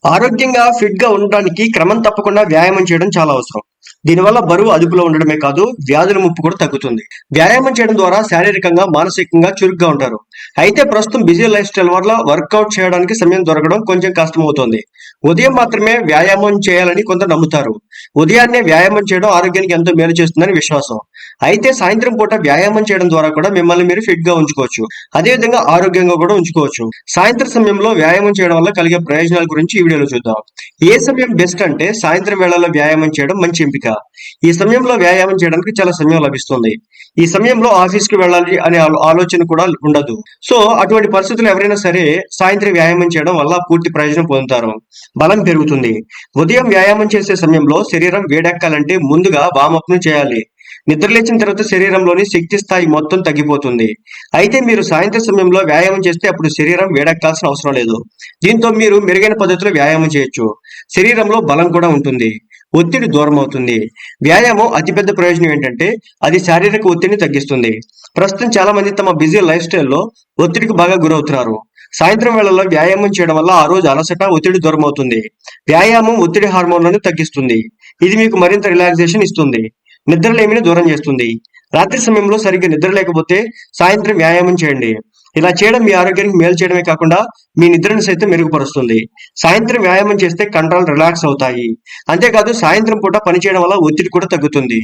ఆరోగ్యంగా ఫిట్ గా ఉండడానికి క్రమం తప్పకుండా వ్యాయామం చేయడం చాలా అవసరం. దీనివల్ల బరువు అదుపులో ఉండడమే కాదు, వ్యాధుల ముప్పు కూడా తగ్గుతుంది. వ్యాయామం చేయడం ద్వారా శారీరకంగా, మానసికంగా చురుగ్గా ఉంటారు. అయితే ప్రస్తుతం బిజీ లైఫ్ స్టైల్ వల్ల వర్కౌట్ చేయడానికి సమయం దొరకడం కొంచెం కష్టమవుతోంది. ఉదయం మాత్రమే వ్యాయామం చేయాలని కొందరు నమ్ముతారు. ఉదయాన్నే వ్యాయామం చేయడం ఆరోగ్యానికి ఎంతో మేలు చేస్తుందని విశ్వాసం. అయితే సాయంత్రం పూట వ్యాయామం చేయడం ద్వారా కూడా మిమ్మల్ని మీరు ఫిట్ గా ఉంచుకోవచ్చు. అదేవిధంగా ఆరోగ్యంగా కూడా ఉంచుకోవచ్చు. సాయంత్రం సమయంలో వ్యాయామం చేయడం వల్ల కలిగే ప్రయోజనాల గురించి ఈ వీడియోలో చూద్దాం. ఏ సమయం బెస్ట్ అంటే సాయంత్రం వేళల్లో వ్యాయామం చేయడం మంచి ఎంపిక. ఈ సమయంలో వ్యాయామం చేయడానికి చాలా సమయం లభిస్తుంది. ఈ సమయంలో ఆఫీస్ కి వెళ్ళాలి అనే ఆలోచన కూడా ఉండదు. సో అటువంటి పరిస్థితులు ఎవరైనా సరే సాయంత్రం వ్యాయామం చేయడం వల్ల పూర్తి ప్రయోజనం పొందుతారు. బలం పెరుగుతుంది. ఉదయం వ్యాయామం చేసే సమయంలో శరీరం వేడెక్కాలంటే ముందుగా వామప్ ను చేయాలి. నిద్ర లేచిన తర్వాత శరీరంలోని శక్తి స్థాయి మొత్తం తగ్గిపోతుంది. అయితే మీరు సాయంత్రం సమయంలో వ్యాయామం చేస్తే అప్పుడు శరీరం వేడెక్కాల్సిన అవసరం లేదు. దీంతో మీరు మెరుగైన పద్ధతిలో వ్యాయామం చేయొచ్చు. శరీరంలో బలం కూడా ఉంటుంది. ఒత్తిడి దూరం అవుతుంది. వ్యాయామం అతిపెద్ద ప్రయోజనం ఏంటంటే అది శారీరక ఒత్తిడిని తగ్గిస్తుంది. ప్రస్తుతం చాలా మంది తమ బిజీ లైఫ్ స్టైల్లో ఒత్తిడికి బాగా గురవుతున్నారు. సాయంత్రం వేళల్లో వ్యాయామం చేయడం వల్ల ఆ రోజు అలసట, ఒత్తిడి దూరం అవుతుంది. వ్యాయామం ఒత్తిడి హార్మోన్లను తగ్గిస్తుంది. ఇది మీకు మరింత రిలాక్సేషన్ ఇస్తుంది. నిద్రలేమిని దూరం చేస్తుంది. రాత్రి సమయంలో సరిగ్గా నిద్ర లేకపోతే సాయంత్రం వ్యాయామం చేయండి. ఇలా చేయడం మీ ఆరోగ్యానికి మేలు చేయడమే కాకుండా మీ నిద్రను సైతం మెరుగుపరుస్తుంది. సాయంత్రం వ్యాయామం చేస్తే కండరాలు రిలాక్స్ అవుతాయి. అంతేకాదు సాయంత్రం పూట పని చేయడం వల్ల ఒత్తిడి కూడా తగ్గుతుంది.